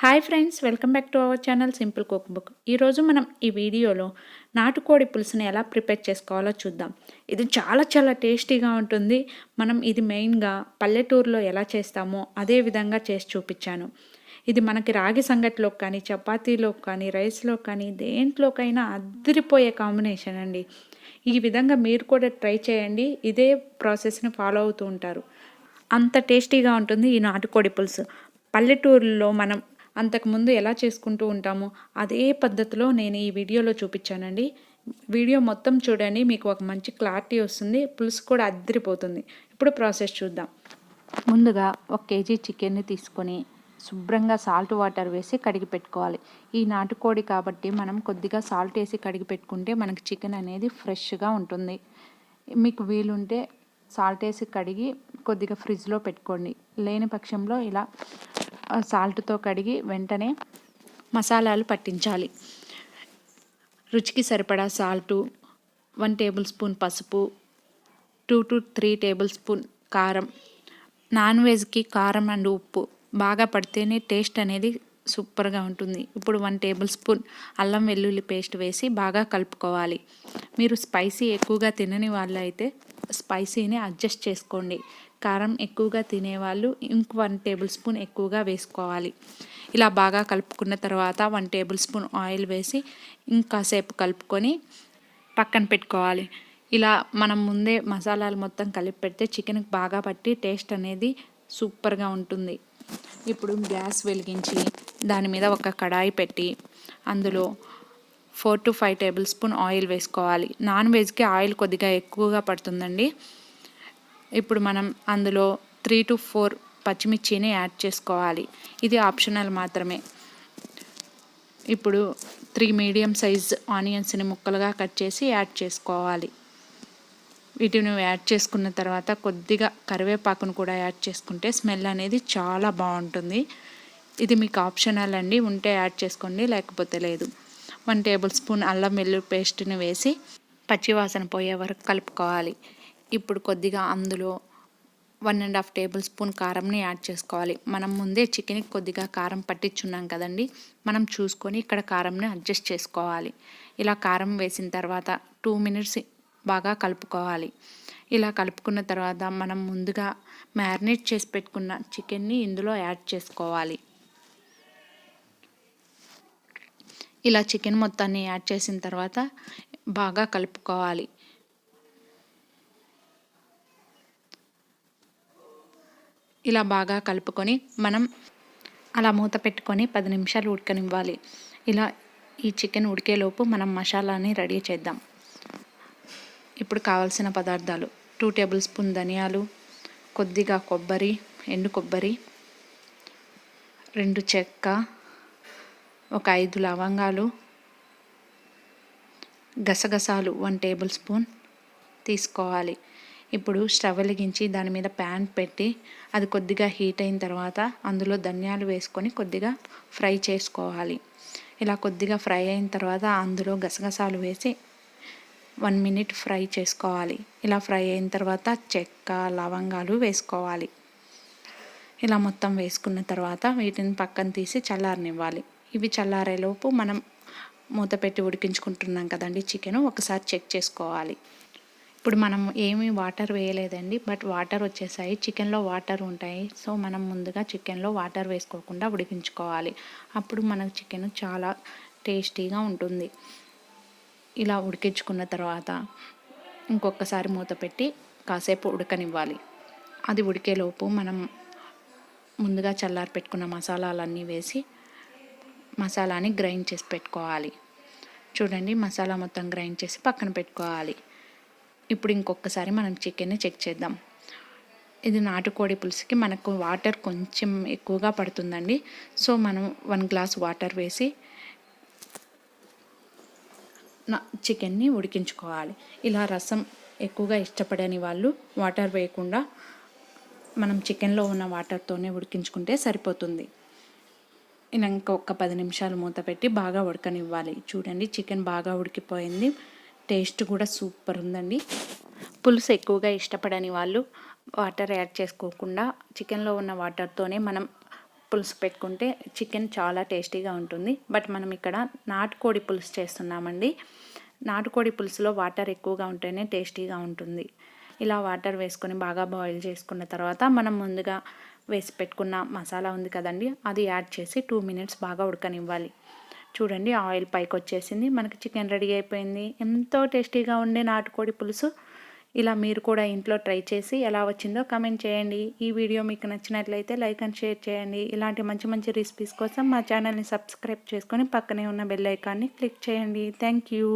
Hi friends, welcome back to our channel simple cook book. ఈరోజు మనం ఈ వీడియోలో నాటుకోడి పులుసుని ఎలా ప్రిపేర్ చేసుకోవాలో చూద్దాం. ఇది చాలా చాలా టేస్టీగా ఉంటుంది. మనం ఇది మెయిన్గా పల్లెటూరులో ఎలా చేస్తామో అదే విధంగా చేసి చూపించాను. ఇది మనకి రాగి సంగటిలో కానీ, చపాతీలో కానీ, రైస్లో కానీ, దేంట్లోకైనా అదిరిపోయే కాంబినేషన్ అండి. ఈ విధంగా మీరు కూడా ట్రై చేయండి. ఇదే ప్రాసెస్ని ఫాలో అవుతూ ఉంటారు. అంత టేస్టీగా ఉంటుంది ఈ నాటుకోడి పులుసు. పల్లెటూరులో మనం అంతకుముందు ఎలా చేసుకుంటూ ఉంటామో అదే పద్ధతిలో నేను ఈ వీడియోలో చూపించానండి. వీడియో మొత్తం చూడండి, మీకు ఒక మంచి క్లారిటీ వస్తుంది. పులుసు కూడా అద్దరిపోతుంది. ఇప్పుడు ప్రాసెస్ చూద్దాం. ముందుగా 1 కేజీ చికెన్ని తీసుకొని శుభ్రంగా సాల్ట్ వాటర్ వేసి కడిగి పెట్టుకోవాలి. ఈ నాటుకోడి కాబట్టి మనం కొద్దిగా సాల్ట్ వేసి కడిగి పెట్టుకుంటే మనకి చికెన్ అనేది ఫ్రెష్గా ఉంటుంది. మీకు వీలుంటే సాల్ట్ వేసి కడిగి కొద్దిగా ఫ్రిడ్జ్లో పెట్టుకోండి. లేని పక్షంలో ఇలా సాల్ట్తో కడిగి వెంటనే మసాలాలు పట్టించాలి. రుచికి సరిపడా సాల్టు, 1 టేబుల్ స్పూన్ పసుపు, 2 to 3 టేబుల్ స్పూన్ కారం. నాన్ వెజ్కి కారం అండ్ ఉప్పు బాగా పడితేనే టేస్ట్ అనేది సూపర్గా ఉంటుంది. ఇప్పుడు 1 టేబుల్ స్పూన్ అల్లం వెల్లుల్లి పేస్ట్ వేసి బాగా కలుపుకోవాలి. మీరు స్పైసీ ఎక్కువగా తినని వాళ్ళు అయితే స్పైసీని అడ్జస్ట్ చేసుకోండి. కారం ఎక్కువగా తినేవాళ్ళు ఇంక 1 టేబుల్ స్పూన్ ఎక్కువగా వేసుకోవాలి. ఇలా బాగా కలుపుకున్న తర్వాత 1 టేబుల్ స్పూన్ ఆయిల్ వేసి ఇంకాసేపు కలుపుకొని పక్కన పెట్టుకోవాలి. ఇలా మనం ముందే మసాలాలు మొత్తం కలిపి పెడితే చికెన్కి బాగా పట్టి టేస్ట్ అనేది సూపర్గా ఉంటుంది. ఇప్పుడు గ్యాస్ వెలిగించి దాని మీద ఒక కడాయి పెట్టి అందులో 4 to 5 టేబుల్ స్పూన్ ఆయిల్ వేసుకోవాలి. నాన్ వెజ్కి ఆయిల్ కొద్దిగా ఎక్కువగా పడుతుందండి. ఇప్పుడు మనం అందులో 3 to 4 పచ్చిమిర్చిని యాడ్ చేసుకోవాలి. ఇది ఆప్షనల్ మాత్రమే. ఇప్పుడు 3 మీడియం సైజ్ ఆనియన్స్ని ముక్కలుగా కట్ చేసి యాడ్ చేసుకోవాలి. వీటిని యాడ్ చేసుకున్న తర్వాత కొద్దిగా కరివేపాకును కూడా యాడ్ చేసుకుంటే స్మెల్ అనేది చాలా బాగుంటుంది. ఇది మీకు ఆప్షనల్ అండి, ఉంటే యాడ్ చేసుకోండి, లేకపోతే లేదు. 1 టేబుల్ స్పూన్ అల్లం వెల్లుల్లి పేస్ట్ని వేసి పచ్చివాసన పోయే వరకు కలుపుకోవాలి. ఇప్పుడు కొద్దిగా అందులో 1.5 టేబుల్ స్పూన్ కారంని యాడ్ చేసుకోవాలి. మనం ముందే చికెన్కి కొద్దిగా కారం పట్టించున్నాం కదండి, మనం చూసుకొని ఇక్కడ కారంని అడ్జస్ట్ చేసుకోవాలి. ఇలా కారం వేసిన తర్వాత 2 మినిట్స్ బాగా కలుపుకోవాలి. ఇలా కలుపుకున్న తర్వాత మనం ముందుగా మ్యారినేట్ చేసి పెట్టుకున్న చికెన్ని ఇందులో యాడ్ చేసుకోవాలి. ఇలా చికెన్ మొత్తాన్ని యాడ్ చేసిన తర్వాత బాగా కలుపుకోవాలి. ఇలా బాగా కలుపుకొని మనం అలా మూత పెట్టుకొని 10 నిమిషాలు ఉడకనివ్వాలి. ఇలా ఈ చికెన్ ఉడికేలోపు మనం మసాలాని రెడీ చేద్దాం. ఇప్పుడు కావాల్సిన పదార్థాలు: 2 టేబుల్ స్పూన్ ధనియాలు, కొద్దిగా కొబ్బరి, ఎండు కొబ్బరి, 2 చెక్క, ఒక 5 లవంగాలు, గసగసాలు 1 టేబుల్ స్పూన్ తీసుకోవాలి. ఇప్పుడు స్టవ్ వెలిగించి దాని మీద ప్యాన్ పెట్టి అది కొద్దిగా హీట్ అయిన తర్వాత అందులో ధనియాలు వేసుకొని కొద్దిగా ఫ్రై చేసుకోవాలి. ఇలా కొద్దిగా ఫ్రై అయిన తర్వాత అందులో గసగసాలు వేసి 1 మినిట్ ఫ్రై చేసుకోవాలి. ఇలా ఫ్రై అయిన తర్వాత చెక్క, లవంగాలు వేసుకోవాలి. ఇలా మొత్తం వేసుకున్న తర్వాత వీటిని పక్కన తీసి చల్లారనివ్వాలి. ఇవి చల్లారేలోపు మనం మూత పెట్టి ఉడికించుకుంటున్నాం కదండి చికెన్, ఒకసారి చెక్ చేసుకోవాలి. ఇప్పుడు మనం ఏమీ వాటర్ వేయలేదండి, బట్ వాటర్ వచ్చేసాయి. చికెన్లో వాటర్ ఉంటాయి. సో మనం ముందుగా చికెన్లో వాటర్ వేసుకోకుండా ఉడికించుకోవాలి. అప్పుడు మన చికెన్ చాలా టేస్టీగా ఉంటుంది. ఇలా ఉడికించుకున్న తర్వాత ఇంకొకసారి మూత పెట్టి కాసేపు ఉడకనివ్వాలి. అది ఉడికేలోపు మనం ముందుగా చల్లారి పెట్టుకున్న మసాలాలన్నీ వేసి మసాలాని గ్రైండ్ చేసి పెట్టుకోవాలి. చూడండి, మసాలా మొత్తం గ్రైండ్ చేసి పక్కన పెట్టుకోవాలి. ఇప్పుడు ఇంకొకసారి మనం చికెన్ని చెక్ చేద్దాం. ఇది నాటుకోడి పులుసుకి మనకు వాటర్ కొంచెం ఎక్కువగా పడుతుందండి. సో మనం 1 గ్లాస్ వాటర్ వేసి చికెన్ని ఉడికించుకోవాలి. ఇలా రసం ఎక్కువగా ఇష్టపడని వాళ్ళు వాటర్ వేయకుండా మనం చికెన్లో ఉన్న వాటర్తోనే ఉడికించుకుంటే సరిపోతుంది. ఇలా ఇంకొక 10 నిమిషాలు మూత పెట్టి బాగా ఉడకనివ్వాలి. చూడండి, చికెన్ బాగా ఉడికిపోయింది. టేస్ట్ కూడా సూపర్ ఉందండి. పులుసు ఎక్కువగా ఇష్టపడని వాళ్ళు వాటర్ యాడ్ చేసుకోకుండా చికెన్లో ఉన్న వాటర్తోనే మనం పులుసు పెట్టుకుంటే చికెన్ చాలా టేస్టీగా ఉంటుంది. బట్ మనం ఇక్కడ నాటుకోడి పులుసు చేస్తున్నామండి. నాటుకోడి పులుసులో వాటర్ ఎక్కువగా ఉంటేనే టేస్టీగా ఉంటుంది. ఇలా వాటర్ వేసుకొని బాగా బాయిల్ చేసుకున్న తర్వాత మనం ముందుగా వేసి పెట్టుకున్న మసాలా ఉంది కదండి, అది యాడ్ చేసి 2 మినిట్స్ బాగా ఉడకనివ్వాలి. చూడండి ఆయిల్ పైకి వచ్చేసింది, మనకి చికెన్ రెడీ అయిపోయింది. ఎంతో టేస్టీగా ఉండే నాటుకోడి పులుసు. ఇలా మీరు కూడా ఇంట్లో ట్రై చేసి ఎలా వచ్చిందో కామెంట్ చేయండి. ఈ వీడియో మీకు నచ్చినట్లయితే లైక్ అండ్ షేర్ చేయండి. ఇలాంటి మంచి మంచి రెసిపీస్ కోసం మా ఛానల్ని సబ్స్క్రైబ్ చేసుకొని పక్కనే ఉన్న బెల్ ఐకాన్ని క్లిక్ చేయండి. Thank you.